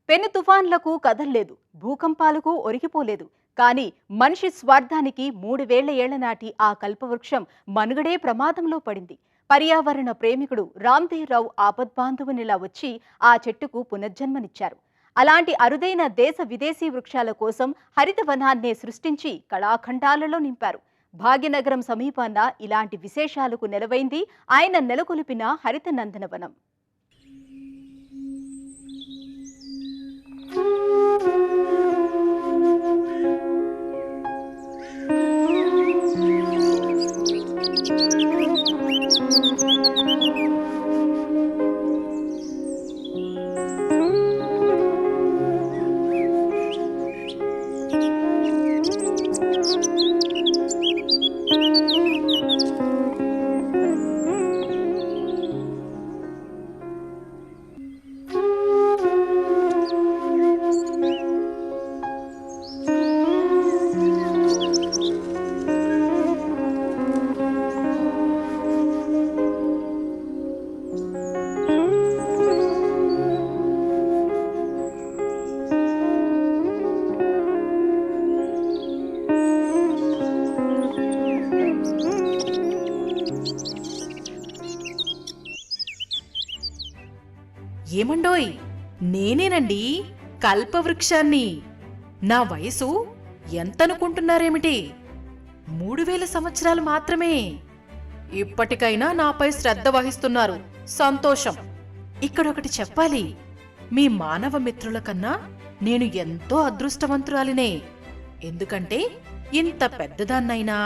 పెను తుఫాన్లకు కదల్లేదు, భూకంపాలకు ఒరిగిపోలేదు. కానీ మనిషి స్వార్థానికి 3000 ఏళ్ల నాటి ఆ కల్పవృక్షం మనుగడే ప్రమాదంలో పడింది. పర్యావరణ ప్రేమికుడు రామ్దేవ్ ఆపద్బాంధవునిలా వచ్చి ఆ చెట్టుకు పునర్జన్మనిచ్చారు. అలాంటి అరుదైన దేశ విదేశీ వృక్షాల కోసం హరితవనాన్నే సృష్టించి కళాఖండాలలో నింపారు. భాగ్యనగరం సమీపాన ఇలాంటి విశేషాలకు నెలవైంది ఆయన నెలకొల్పిన హరిత నందనవనం. ఏమండోయ్, నేనేనండి కల్పవృక్షాన్ని. నా వయసు ఎంతనుకుంటున్నారేమిటి? 3000 సంవత్సరాలు మాత్రమే. ఇప్పటికైనా నాపై శ్రద్ధ వహిస్తున్నారు, సంతోషం. ఇక్కడొకటి చెప్పాలి, మీ మానవ మిత్రుల కన్నా నేను ఎంతో అదృష్టవంతురాలినే. ఎందుకంటే ఇంత పెద్దదాన్నైనా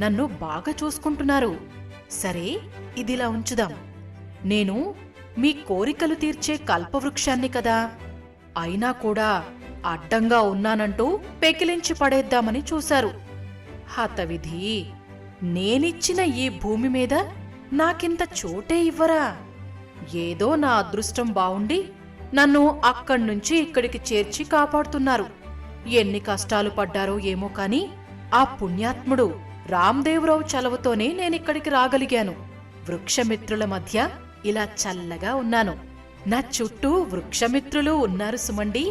నన్ను బాగా చూసుకుంటున్నారు. సరే, ఇదిలా ఉంచుదాం. నేను మీ కోరికలు తీర్చే కల్పవృక్షాన్ని కదా, అయినా కూడా అడ్డంగా ఉన్నానంటూ పెకిలించి పడేద్దామని చూశారు. హతవిధి, నేనిచ్చిన ఈ భూమి మీద నాకింత చోటే ఇవ్వరా? ఏదో నా అదృష్టం బావుండి నన్ను అక్కడ్నుంచి ఇక్కడికి చేర్చి కాపాడుతున్నారు. ఎన్ని కష్టాలు పడ్డారో ఏమో కాని ఆ పుణ్యాత్ముడు రామ్దేవరావు చలవతోనే నేనిక్కడికి రాగలిగాను. వృక్షమిత్రుల మధ్య ఇలా చల్లగా ఉన్నాను. నా చుట్టూ వృక్షమిత్రులు ఉన్నారు సుమండి.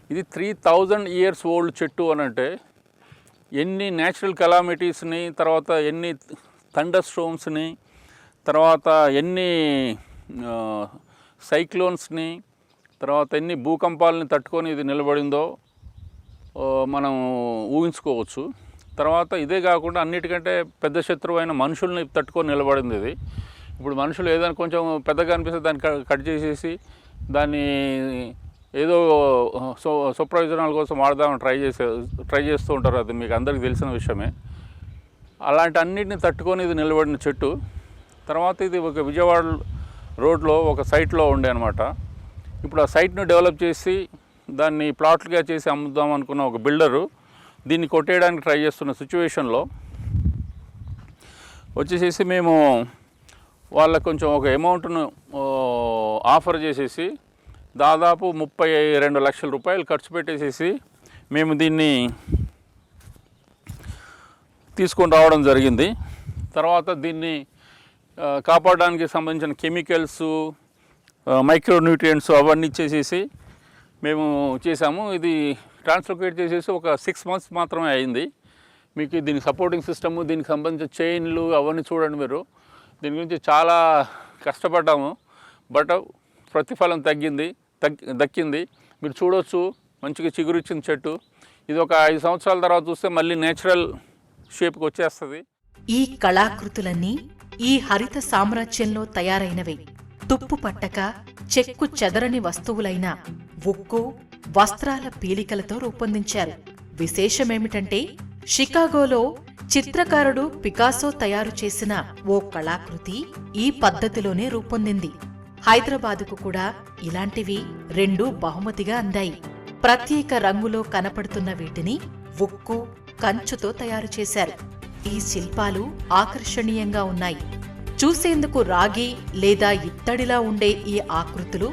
ఇది 3000 years ఓల్డ్ చెట్టు అనంటే ఎన్ని న్యాచురల్ కెలామిటీస్ని, తర్వాత ఎన్ని థండర్ స్టోమ్స్ని, తర్వాత ఎన్ని సైక్లోన్స్ని, తర్వాత ఎన్ని భూకంపాలని తట్టుకొని ఇది నిలబడిందో మనం ఊహించుకోవచ్చు. తర్వాత ఇదే కాకుండా అన్నిటికంటే పెద్ద శత్రువు అయిన మనుషుల్ని తట్టుకొని నిలబడింది ఇది. ఇప్పుడు మనుషులు ఏదైనా కొంచెం పెద్దగా అనిపిస్తే దాన్ని కట్ చేసేసి దాన్ని ఏదో స్వప్రయోజనాల కోసం వాడదామని ట్రై చేస్తూ ఉంటారు. అది మీకు అందరికీ తెలిసిన విషయమే. అలాంటి అన్నిటిని తట్టుకొని ఇది నిలబడిన చెట్టు. తర్వాత ఇది ఒక విజయవాడ రోడ్లో ఒక సైట్లో ఉండే అనమాట. ఇప్పుడు ఆ సైట్ను డెవలప్ చేసి దాన్ని ప్లాట్లుగా చేసి అమ్ముదాం అనుకున్న ఒక బిల్డరు దీన్ని కొట్టేయడానికి ట్రై చేస్తున్న సిచ్యువేషన్లో వచ్చేసేసి మేము వాళ్ళకు కొంచెం ఒక అమౌంట్ను ఆఫర్ చేసేసి దాదాపు 32 లక్షల రూపాయలు ఖర్చు పెట్టేసేసి మేము దీన్ని తీసుకొని రావడం జరిగింది. తర్వాత దీన్ని కాపాడడానికి సంబంధించిన కెమికల్స్, మైక్రోన్యూట్రియంట్స్ అవన్నీ ఇచ్చేసేసి మేము చేసాము. ఇది ట్రాన్స్లోకేట్ చేసేసి ఒక 6 months మాత్రమే అయింది. మీకు దీనికి సపోర్టింగ్ సిస్టము, దీనికి సంబంధించిన చైన్లు అవన్నీ చూడండి మీరు. దీని గురించి చాలా కష్టపడ్డాము, బట్ ప్రతిఫలం దక్కింది. మీరు చూడవచ్చు, మంచిగా చిగురిచ్చిన చెట్టు. ఇది ఒక 5 సంవత్సరాల తర్వాత చూస్తే మళ్ళీ నేచురల్ షేప్కి వచ్చేస్తుంది. ఈ కళాకృతులన్నీ ఈ హరిత సామ్రాజ్యంలో తయారైనవే. తుప్పు పట్టక చెక్కు చెదరని వస్తువులైన ఉక్కు, వస్త్రాల పీలికలతో రూపొందించారు. విశేషమేమిటంటే షికాగోలో చిత్రకారుడు పికాసో తయారు చేసిన ఓ కళాకృతి ఈ పద్ధతిలోనే రూపొందింది. హైదరాబాదుకు కూడా ఇలాంటివి 2 బహుమతిగా అందాయి. ప్రత్యేక రంగులో కనపడుతున్న వీటిని ఉక్కు, కంచుతో తయారు చేశారు. ఈ శిల్పాలు ఆకర్షణీయంగా ఉన్నాయి. చూసేందుకు రాగి లేదా ఇత్తడిలా ఉండే ఈ ఆకృతులు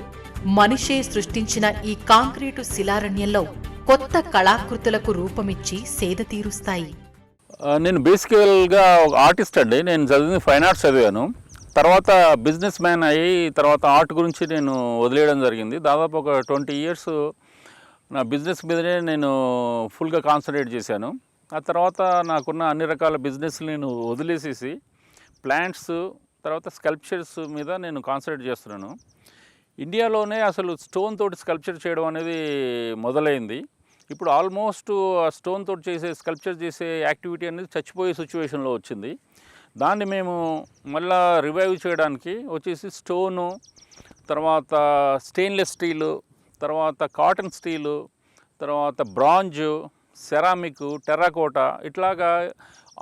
మనిషే సృష్టించిన ఈ కాంక్రీటు శిలారణ్యంలో కొత్త కళాకృతులకు రూపమిచ్చి సేద తీరుస్తాయి. నేను బేసికల్గా ఒక ఆర్టిస్ట్ అండి. నేను చదివింది ఫైన్ ఆర్ట్స్ చదివాను. తర్వాత బిజినెస్ మ్యాన్ అయ్యి తర్వాత ఆర్ట్ గురించి నేను వదిలేయడం జరిగింది. దాదాపు ఒక 20 years నా బిజినెస్ మీదనే నేను ఫుల్గా కాన్సన్ట్రేట్ చేశాను. ఆ తర్వాత నాకున్న అన్ని రకాల బిజినెస్ నేను వదిలేసేసి ప్లాంట్స్ తర్వాత స్కల్ప్చర్స్ మీద నేను కాన్సన్ట్రేట్ చేస్తున్నాను. ఇండియాలోనే అసలు స్టోన్ తోటి స్కల్ప్చర్ చేయడం అనేది మొదలైంది. ఇప్పుడు ఆల్మోస్ట్ ఆ స్టోన్ తోటి చేసే స్కల్ప్చర్ చేసే యాక్టివిటీ అనేది చచ్చిపోయే సిచ్యువేషన్లో వచ్చింది. దాన్ని మేము మళ్ళా రివైవ్ చేయడానికి వచ్చేసి స్టోను, తర్వాత స్టెయిన్లెస్ స్టీలు, తర్వాత కాటన్ స్టీలు, తర్వాత బ్రాంజు, సెరామిక్, టెర్రాకోటా ఇట్లాగా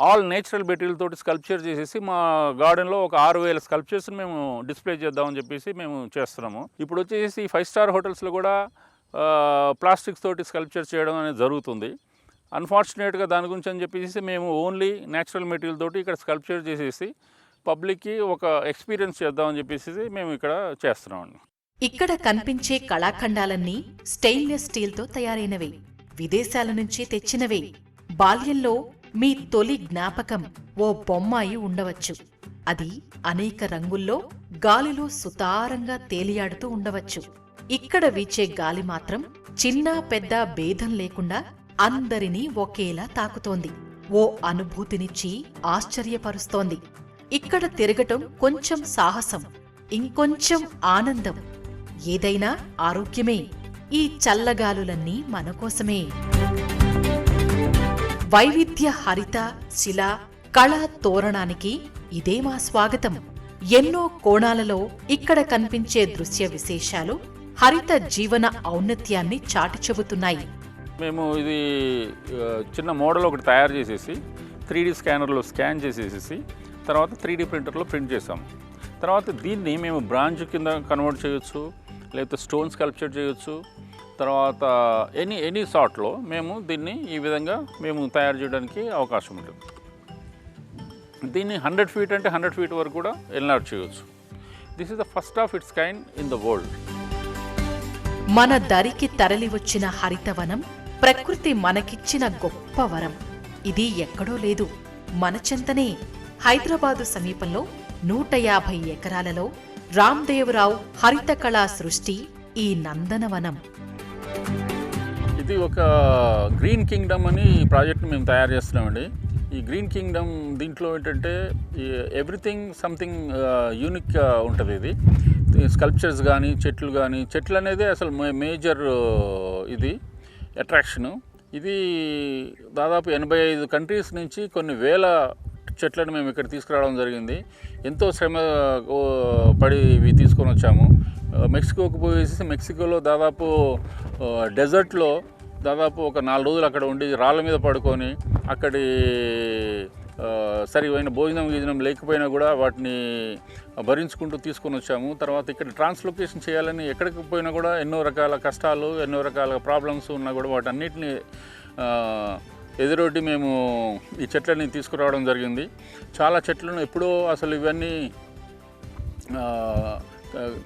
ఆల్ నేచురల్ మెటీరియల్ తోటి స్కల్ప్చర్ చేసేసి మా గార్డెన్లో ఒక 6000 స్కల్ప్చర్స్ని మేము డిస్ప్లే చేద్దామని చెప్పేసి మేము చేస్తున్నాము. ఇప్పుడు వచ్చేసి 5 star హోటల్స్లో కూడా ప్లాస్టిక్స్ తోటి స్కల్ప్చర్ చేయడం అనేది జరుగుతుంది. అన్ఫార్చునేట్గా దాని గురించి అని చెప్పేసి మేము ఓన్లీ నేచురల్ మెటీరియల్ తోటి ఇక్కడ స్కల్ప్చర్ చేసేసి పబ్లిక్కి ఒక ఎక్స్పీరియన్స్ చేద్దామని చెప్పేసి మేము ఇక్కడ చేస్తున్నామండి. ఇక్కడ కనిపించే కళాఖండాలన్నీ స్టెయిన్లెస్ స్టీల్తో తయారైనవే, విదేశాల నుంచి తెచ్చినవే. బాల్యంలో మీ తొలి జ్ఞాపకం ఓ బొమ్మాయి ఉండవచ్చు. అది అనేక రంగుల్లో గాలిలో సుతారంగా తేలియాడుతూ ఉండవచ్చు. ఇక్కడ వీచే గాలి మాత్రం చిన్న పెద్ద భేదం లేకుండా అందరినీ ఒకేలా తాకుతోంది. ఓ అనుభూతినిచ్చి ఆశ్చర్యపరుస్తోంది. ఇక్కడ తిరగటం కొంచెం సాహసం, ఇంకొంచెం ఆనందం, ఏదైనా ఆరోగ్యమే. ఈ చల్లగాలులన్నీ మనకోసమే. వైవిధ్య హరిత శిలా కళా తోరణానికి ఇదే మా స్వాగతం. ఎన్నో కోణాలలో ఇక్కడ కనిపించే దృశ్య విశేషాలు హరిత జీవన ఔన్నత్యాన్ని చాటి చెబుతున్నాయి. మేము ఇది చిన్న మోడల్ ఒకటి తయారు చేసేసి 3D స్కానర్లో స్కాన్ చేసేసి తర్వాత 3D ప్రింటర్లో ప్రింట్ చేసాము. తర్వాత దీన్ని మేము బ్రాంచ్ కింద కన్వర్ట్ చేయొచ్చు, లేకపోతే స్టోన్ స్కల్ప్చర్ చేయొచ్చు. తర్వాత ఎనీ సార్ట్లో మేము దీన్ని ఈ విధంగా మేము తయారు చేయడానికి అవకాశం ఉంటుంది. దీన్ని 100 feet అంటే 100 feet వరకు కూడా ఎన్లార్జ్ చేయవచ్చు. This is the first of it's kind in the world. మన దరికి తరలి వచ్చిన హరితవనం ప్రకృతి మనకిచ్చిన గొప్ప వరం. ఇది ఎక్కడో లేదు, మన చెంతనే. హైదరాబాదు సమీపంలో 150 ఎకరాలలో రామ్దేవరావు హరిత కళా సృష్టి ఈ నందనవనం. ఇది ఒక గ్రీన్ కింగ్డమ్ అని ప్రాజెక్ట్ని మేము తయారు చేస్తున్నామండి. ఈ గ్రీన్ కింగ్డమ్ దీంట్లో ఏంటంటే ఎవ్రీథింగ్ సంథింగ్ యూనిక్గా ఉంటుంది. ఇది స్కల్ప్చర్స్ కానీ చెట్లు అనేది అసలు మేజర్ ఇది అట్రాక్షను. ఇది దాదాపు 85 countries నుంచి కొన్ని వేల చెట్లను మేము ఇక్కడ తీసుకురావడం జరిగింది. ఎంతో శ్రమ పడి ఇవి తీసుకొని వచ్చాము. మెక్సికోకి పోయేసి మెక్సికోలో దాదాపు డెజర్ట్లో దాదాపు ఒక 4 రోజులు అక్కడ ఉండి రాళ్ళ మీద పడుకొని అక్కడి సరివైన భోజనం లేకపోయినా కూడా వాటిని భరించుకుంటూ తీసుకొని వచ్చాము. తర్వాత ఇక్కడ ట్రాన్స్లొకేషన్ చేయాలని ఎక్కడికి పోయినా కూడా ఎన్నో రకాల కష్టాలు, ఎన్నో రకాల ప్రాబ్లమ్స్ ఉన్నా కూడా వాటన్నిటిని ఎదురొడ్డి మేము ఈ చెట్లని తీసుకురావడం జరిగింది. చాలా చెట్లను ఎప్పుడో అసలు ఇవన్నీ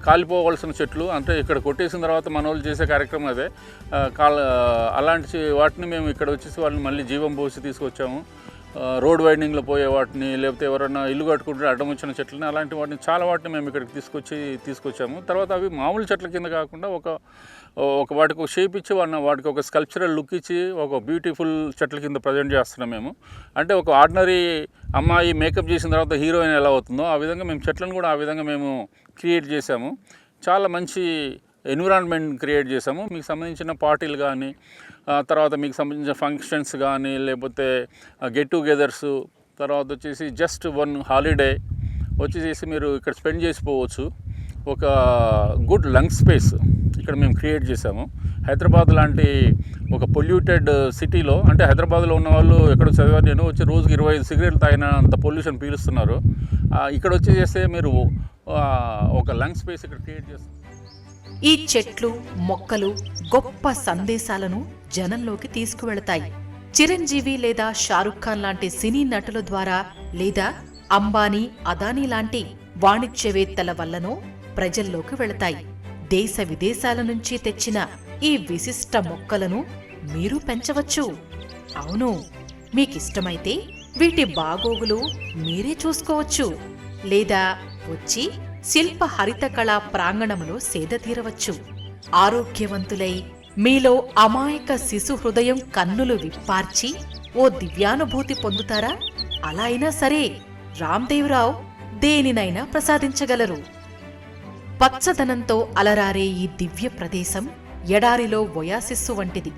కాలిపోవలసిన చెట్లు, అంటే ఇక్కడ కొట్టేసిన తర్వాత మన వాళ్ళు చేసే కార్యక్రమం అదే. అలాంటి వాటిని మేము ఇక్కడ వచ్చేసి వాళ్ళని మళ్ళీ జీవం పోసి తీసుకొచ్చాము. రోడ్ వైడింగ్లో పోయే వాటిని, లేకపోతే ఎవరైనా ఇల్లు కట్టుకుంటే అడ్డం వచ్చిన చెట్లని, అలాంటి వాటిని చాలా వాటిని మేము ఇక్కడికి తీసుకొచ్చాము. తర్వాత అవి మామూలు చెట్ల కింద కాకుండా ఒక వాటికి ఒక షేప్ ఇచ్చి వాటికి ఒక స్కల్ప్చరల్ లుక్ ఇచ్చి ఒక బ్యూటిఫుల్ చెట్ల కింద ప్రజెంట్ చేస్తున్నాం మేము. అంటే ఒక ఆర్డినరీ అమ్మాయి మేకప్ చేసిన తర్వాత హీరోయిన్ ఎలా అవుతుందో ఆ విధంగా మేము చెట్లను కూడా ఆ విధంగా మేము క్రియేట్ చేసాము. చాలా మంచి ఎన్విరాన్మెంట్ క్రియేట్ చేసాము. మీకు సంబంధించిన పార్టీలు కానీ, తర్వాత మీకు సంబంధించిన ఫంక్షన్స్ కానీ, లేకపోతే గెట్ టుగెదర్స్, తర్వాత వచ్చేసి జస్ట్ 1 హాలిడే వచ్చేసి మీరు ఇక్కడ స్పెండ్ చేసిపోవచ్చు. ఒక గుడ్ లంగ్ స్పేస్ ఇక్కడ మేము క్రియేట్ చేసాము. హైదరాబాద్ లాంటి ఒక పొల్యూటెడ్ సిటీలో, అంటే హైదరాబాద్లో ఉన్న వాళ్ళు ఎక్కడ చదివారు, నేను వచ్చి రోజుకి 25 సిగరెట్లు తాగినంత పొల్యూషన్ పీలుస్తున్నారు. ఇక్కడ వచ్చేస్తే మీరు ఒక లంగ్ స్పేస్ ఇక్కడ క్రియేట్ చేస్తారు. ఈ చెట్లు మొక్కలు గొప్ప సందేశాలను జనంలోకి తీసుకువెళతాయి. చిరంజీవి లేదా షారుఖ్ ఖాన్ లాంటి సినీ నటుల ద్వారా, లేదా అంబానీ అదానీ లాంటి వాణిజ్యవేత్తల వల్లనో ప్రజల్లోకి వెళతాయి. దేశ విదేశాల నుంచి తెచ్చిన ఈ విశిష్ట మొక్కలను మీరు పెంచవచ్చు. అవును, మీకిష్టమైతే వీటి బాగోగులు మీరే చూసుకోవచ్చు. లేదా వచ్చి శిల్ప హరిత కళా ప్రాంగణములో సేద తీరవచ్చు. ఆరోగ్యవంతులై మీలో అమాయక శిశు హృదయం కన్నులు విప్పార్చి ఓ దివ్యానుభూతి పొందుతారా? అలా అయినా సరే రామ్దేవరావు దేనినైనా ప్రసాదించగలరు. పచ్చదనంతో అలరారే ఈ దివ్య ప్రదేశం ఎడారిలో ఒయాసిస్సు వంటిది.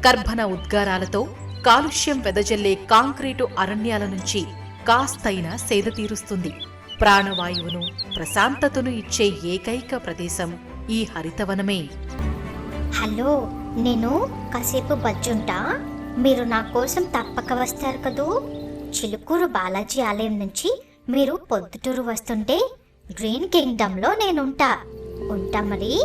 కర్బన ఉద్గారాలతో కాలుష్యం వెదజల్లే కాంక్రీటు అరణ్యాల నుంచి కాస్తైనా సేద తీరుస్తుంది. ప్రాణవాయువును, ప్రశాంతతను ఇచ్చే ఏకైక ప్రదేశం ఈ హరితవనమే. హలో, నేను కాసేపు బజ్జుంటా. మీరు నా కోసం తప్పక వస్తారు కదూ. చిలుకూరు బాలాజీ ఆలయం నుంచి మీరు పొద్దుటూరు వస్తుంటే గ్రీన్ కింగ్డమ్లో నేనుంటా. ఉంటా మరి.